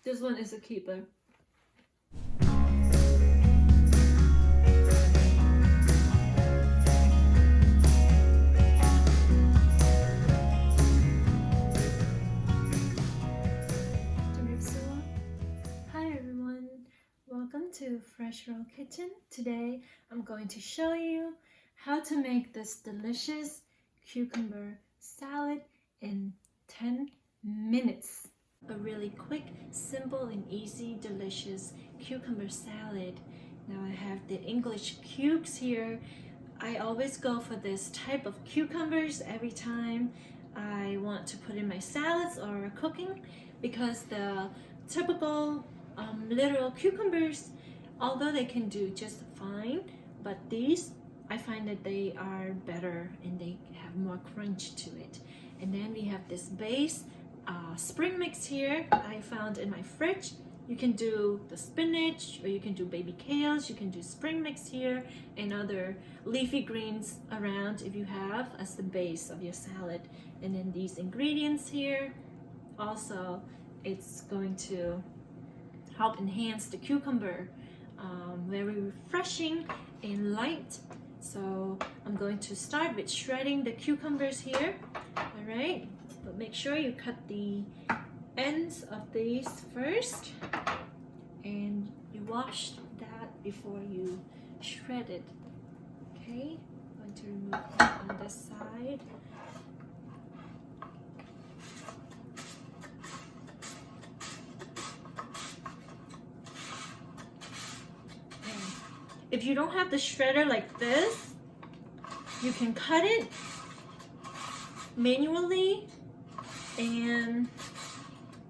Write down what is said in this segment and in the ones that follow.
This one is a keeper. Hi everyone, welcome to Freshroll Kitchen. Today I'm going to show you how to make this delicious cucumber salad in 10 minutes. A really quick, simple and easy, delicious cucumber salad. Now I have the English cubes here. I always go for this type of cucumbers every time I want to put in my salads or cooking, because the typical little cucumbers, although they can do just fine, but these I find that they are better and they have more crunch to it. And then we have this base spring mix here I found in my fridge. You can do the spinach, or you can do baby kales, you can do spring mix here, and other leafy greens around if you have as the base of your salad. And then these ingredients here, also it's going to help enhance the cucumber, very refreshing and light. So I'm going to start with shredding the cucumbers here. All right, but make sure you cut the ends of these first, and you wash that before you shred it. Okay, I'm going to remove that on this side. If you don't have the shredder like this, you can cut it manually and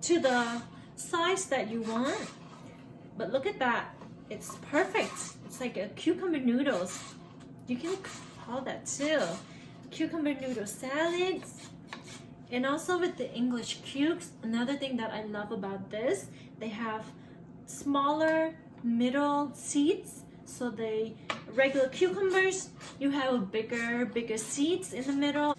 to the size that you want. But look at that, it's perfect. It's like a cucumber noodles. You can call that too. Cucumber noodle salads. And also with the English cubes, another thing that I love about this, they have smaller middle seeds. So the regular cucumbers, you have a bigger seeds in the middle.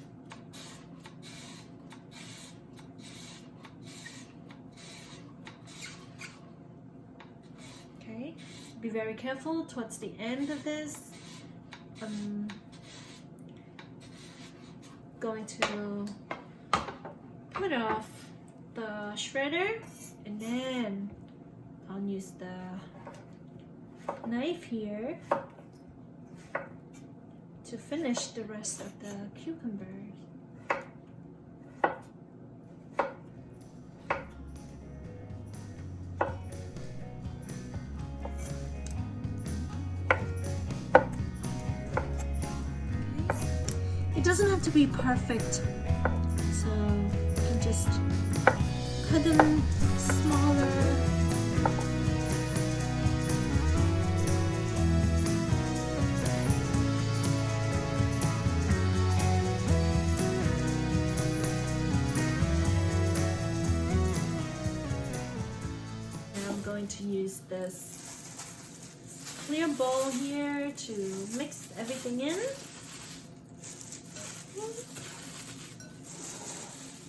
Okay, be very careful towards the end of this. I'm going to put off the shredder, and then I'll use the knife here to finish the rest of the cucumbers. It doesn't have to be perfect, so you can just cut them smaller. To use this clear bowl here to mix everything in.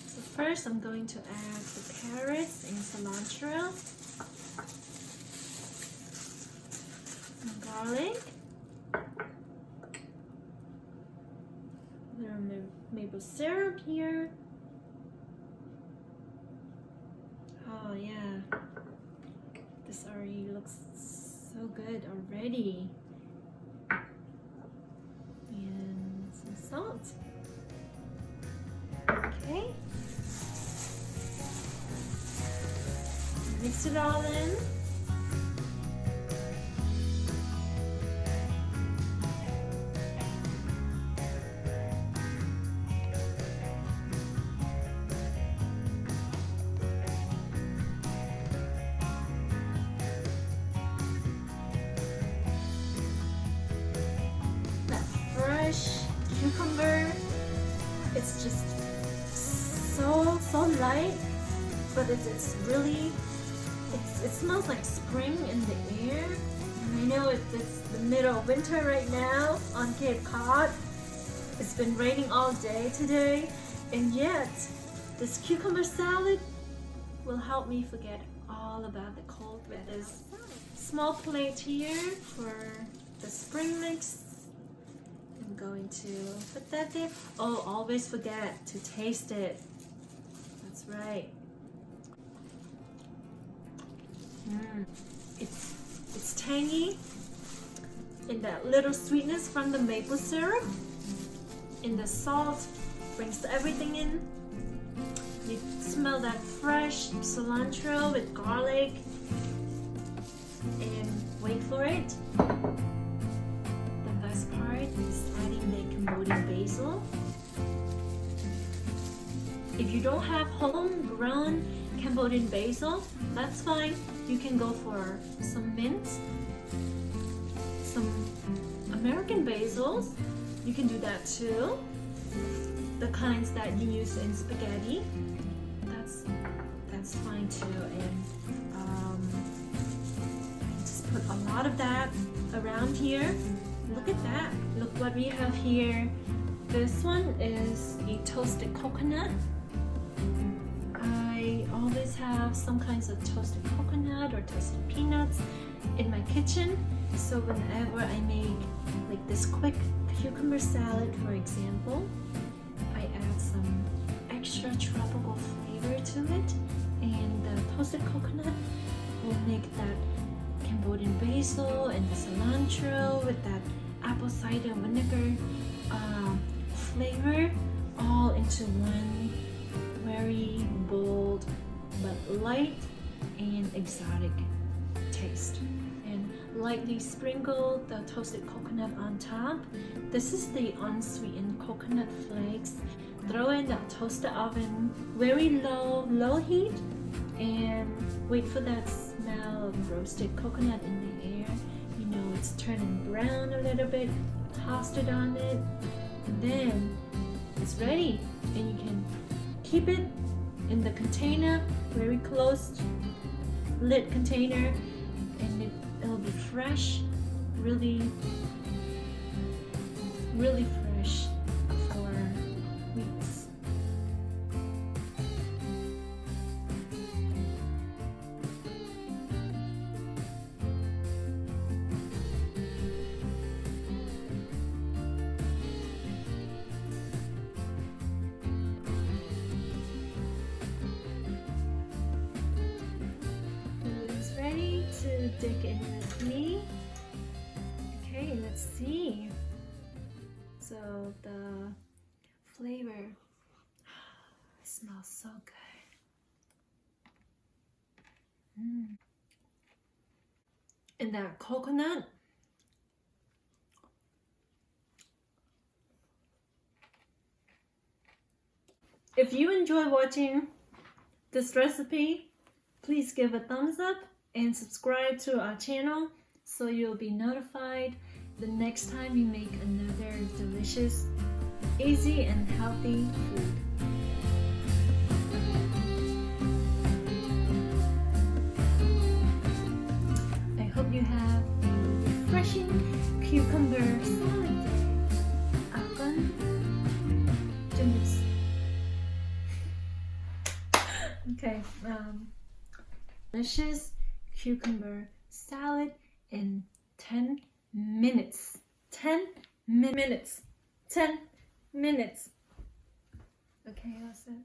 So first I'm going to add the carrots and cilantro and garlic. A little maple syrup here. Oh yeah. This already looks so good already. And some salt. Okay. Mix it all in. Cucumber, it's just so light, but it's really, it smells like spring in the air. And I know it's the middle of winter right now on Cape Cod. It's been raining all day today, and yet this cucumber salad will help me forget all about the cold with this small plate here for the spring mix. I'm going to put that there. Oh, always forget to taste it. That's right. It's tangy, and that little sweetness from the maple syrup, and the salt brings everything in. You smell that fresh cilantro with garlic, and wait for it. The best part is adding the Cambodian basil. If you don't have homegrown Cambodian basil, that's fine. You can go for some mint, some American basils. You can do that too. The kinds that you use in spaghetti, that's fine too. And I just put a lot of that around here. Look at that. Look what we have here. This one is a toasted coconut. I always have some kinds of toasted coconut or toasted peanuts in my kitchen. So whenever I make like this quick cucumber salad, for example, I add some extra tropical flavor to it, and the toasted coconut will make that Cambodian basil and the cilantro with that apple cider vinegar flavor all into one very bold but light and exotic taste. And lightly sprinkle the toasted coconut on top. This is the unsweetened coconut flakes. Throw in the toaster oven, very low heat, and wait for that smell of roasted coconut in the air. You know it's turning brown a little bit. Toss it on it, and then it's ready. And you can keep it in the container, very closed lid container, and it'll be fresh, really fresh for weeks. Who's ready to dig in with me? Okay, let's see. So the flavor smells so good. And that coconut, if you enjoy watching this recipe, please give a thumbs up and subscribe to our channel so you'll be notified the next time we make another delicious, easy and healthy food. I hope you have a refreshing cucumber salad day. Akan jenis. Okay, delicious cucumber salad in 10 minutes. 10 minutes. 10 minutes. Okay, that's it.